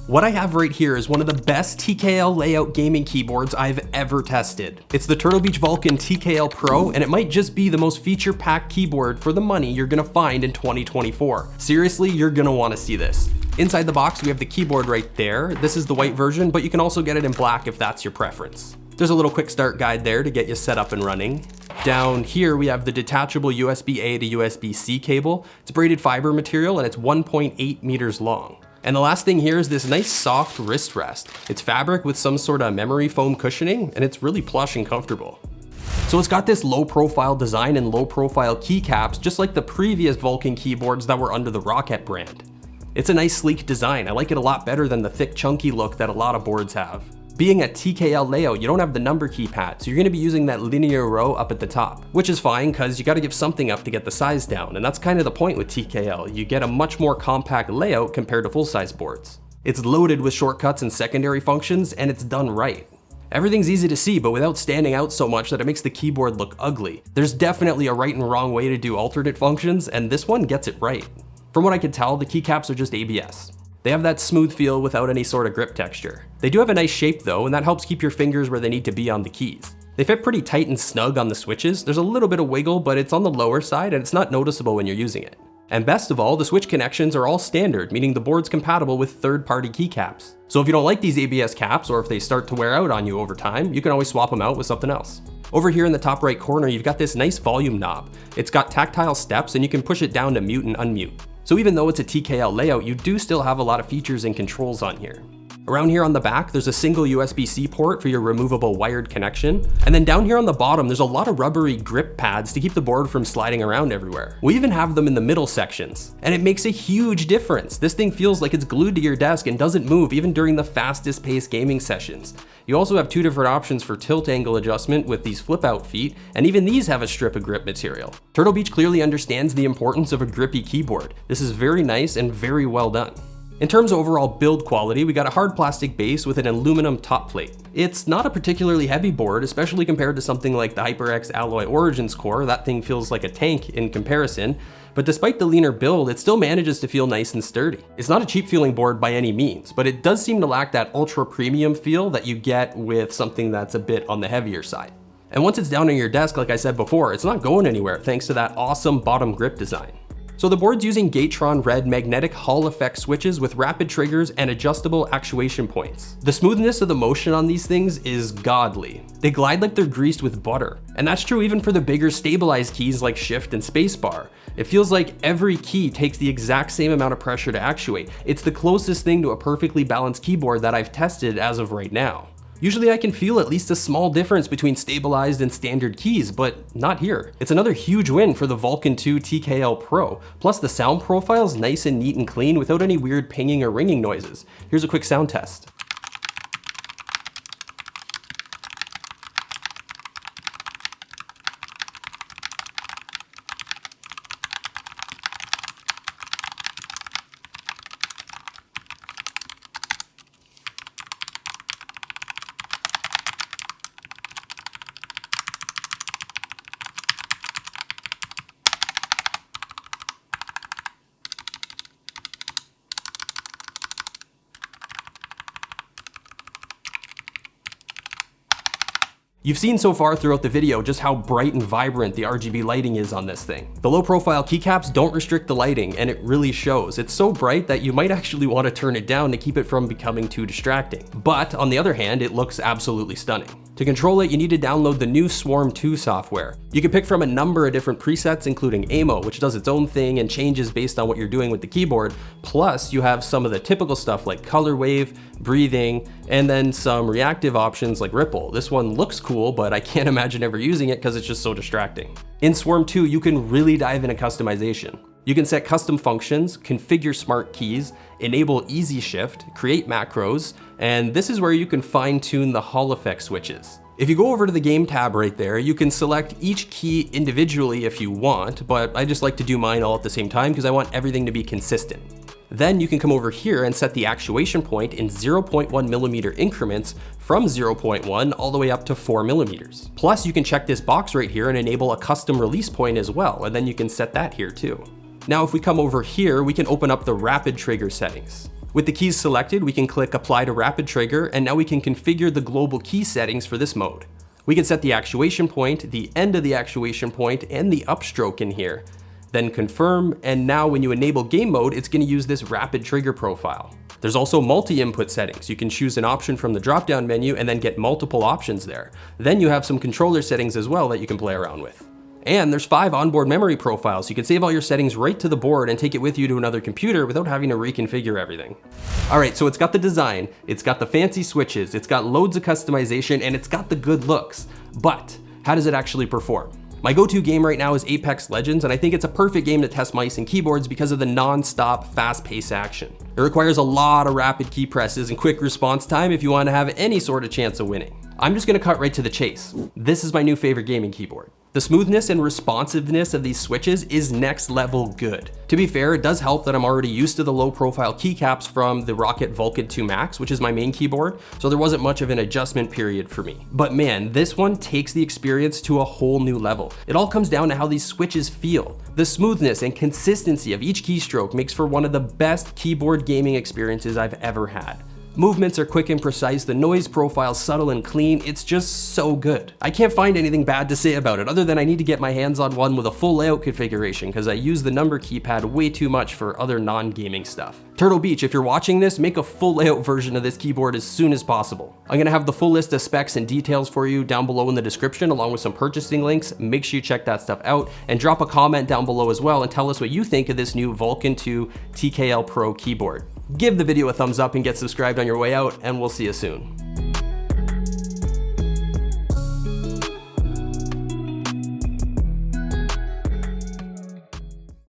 What I have right here is one of the best TKL layout gaming keyboards I've ever tested. It's the Turtle Beach Vulcan TKL Pro, and it might just be the most feature-packed keyboard for the money you're gonna find in 2024. Seriously, you're gonna wanna see this. Inside the box, we have the keyboard right there. This is the white version, but you can also get it in black if that's your preference. There's a little quick start guide there to get you set up and running. Down here, we have the detachable USB-A to USB-C cable. It's braided fiber material and it's 1.8 meters long. And the last thing here is this nice soft wrist rest. It's fabric with some sort of memory foam cushioning, and it's really plush and comfortable. So it's got this low profile design and low profile keycaps, just like the previous Vulcan keyboards that were under the Rocket brand. It's a nice sleek design. I like it a lot better than the thick chunky look that a lot of boards have. Being a TKL layout, you don't have the number keypad, so you're gonna be using that linear row up at the top, which is fine because you gotta give something up to get the size down, and that's kind of the point with TKL. You get a much more compact layout compared to full-size boards. It's loaded with shortcuts and secondary functions, and it's done right. Everything's easy to see, but without standing out so much that it makes the keyboard look ugly. There's definitely a right and wrong way to do alternate functions, and this one gets it right. From what I can tell, the keycaps are just ABS. They have that smooth feel without any sort of grip texture. They do have a nice shape though, and that helps keep your fingers where they need to be on the keys. They fit pretty tight and snug on the switches. There's a little bit of wiggle, but it's on the lower side and it's not noticeable when you're using it. And best of all, the switch connections are all standard, meaning the board's compatible with third-party keycaps. So if you don't like these ABS caps, or if they start to wear out on you over time, you can always swap them out with something else. Over here in the top right corner, you've got this nice volume knob. It's got tactile steps and you can push it down to mute and unmute. So even though it's a TKL layout, you do still have a lot of features and controls on here. Around here on the back, there's a single USB-C port for your removable wired connection. And then down here on the bottom, there's a lot of rubbery grip pads to keep the board from sliding around everywhere. We even have them in the middle sections, and it makes a huge difference. This thing feels like it's glued to your desk and doesn't move even during the fastest paced gaming sessions. You also have two different options for tilt angle adjustment with these flip out feet, and even these have a strip of grip material. Turtle Beach clearly understands the importance of a grippy keyboard. This is very nice and very well done. In terms of overall build quality, we got a hard plastic base with an aluminum top plate. It's not a particularly heavy board, especially compared to something like the HyperX Alloy Origins core. That thing feels like a tank in comparison, but despite the leaner build, it still manages to feel nice and sturdy. It's not a cheap feeling board by any means, but it does seem to lack that ultra premium feel that you get with something that's a bit on the heavier side. And once it's down on your desk, like I said before, it's not going anywhere thanks to that awesome bottom grip design. So the board's using Gatron red magnetic Hall effect switches with rapid triggers and adjustable actuation points. The smoothness of the motion on these things is godly. They glide like they're greased with butter. And that's true even for the bigger stabilized keys like Shift and Spacebar. It feels like every key takes the exact same amount of pressure to actuate. It's the closest thing to a perfectly balanced keyboard that I've tested as of right now. Usually I can feel at least a small difference between stabilized and standard keys, but not here. It's another huge win for the Vulcan 2 TKL Pro. Plus the sound profile's nice and neat and clean without any weird pinging or ringing noises. Here's a quick sound test. You've seen so far throughout the video just how bright and vibrant the RGB lighting is on this thing. The low profile keycaps don't restrict the lighting, and it really shows. It's so bright that you might actually want to turn it down to keep it from becoming too distracting. But on the other hand, it looks absolutely stunning. To control it, you need to download the new Swarm 2 software. You can pick from a number of different presets, including AMO, which does its own thing and changes based on what you're doing with the keyboard. Plus, you have some of the typical stuff like color wave, breathing, and then some reactive options like ripple. This one looks cool, but I can't imagine ever using it because it's just so distracting. In Swarm 2, you can really dive into customization. You can set custom functions, configure smart keys, enable easy shift, create macros, and this is where you can fine-tune the Hall effect switches. If you go over to the game tab right there, you can select each key individually if you want, but I just like to do mine all at the same time because I want everything to be consistent. Then you can come over here and set the actuation point in 0.1 millimeter increments from 0.1 all the way up to 4 millimeters. Plus you can check this box right here and enable a custom release point as well, and then you can set that here too. Now if we come over here, we can open up the rapid trigger settings. With the keys selected, we can click Apply to Rapid Trigger, and now we can configure the global key settings for this mode. We can set the actuation point, the end of the actuation point, and the upstroke in here. Then confirm, and now when you enable game mode, it's going to use this rapid trigger profile. There's also multi-input settings. You can choose an option from the drop-down menu and then get multiple options there. Then you have some controller settings as well that you can play around with. And there's 5 onboard memory profiles. You can save all your settings right to the board and take it with you to another computer without having to reconfigure everything. All right, so it's got the design, it's got the fancy switches, it's got loads of customization, and it's got the good looks. But how does it actually perform? My go-to game right now is Apex Legends, and I think it's a perfect game to test mice and keyboards because of the non-stop, fast-paced action. It requires a lot of rapid key presses and quick response time if you want to have any sort of chance of winning. I'm just gonna cut right to the chase. This is my new favorite gaming keyboard. The smoothness and responsiveness of these switches is next level good. To be fair, it does help that I'm already used to the low profile keycaps from the Rocket Vulcan 2 Max, which is my main keyboard, so there wasn't much of an adjustment period for me. But man, this one takes the experience to a whole new level. It all comes down to how these switches feel. The smoothness and consistency of each keystroke makes for one of the best keyboard gaming experiences I've ever had. Movements are quick and precise, the noise profile subtle and clean, it's just so good. I can't find anything bad to say about it other than I need to get my hands on one with a full layout configuration because I use the number keypad way too much for other non-gaming stuff. Turtle Beach, if you're watching this, make a full layout version of this keyboard as soon as possible. I'm gonna have the full list of specs and details for you down below in the description along with some purchasing links. Make sure you check that stuff out and drop a comment down below as well and tell us what you think of this new Vulcan 2 TKL Pro keyboard. Give the video a thumbs up and get subscribed on your way out, and we'll see you soon.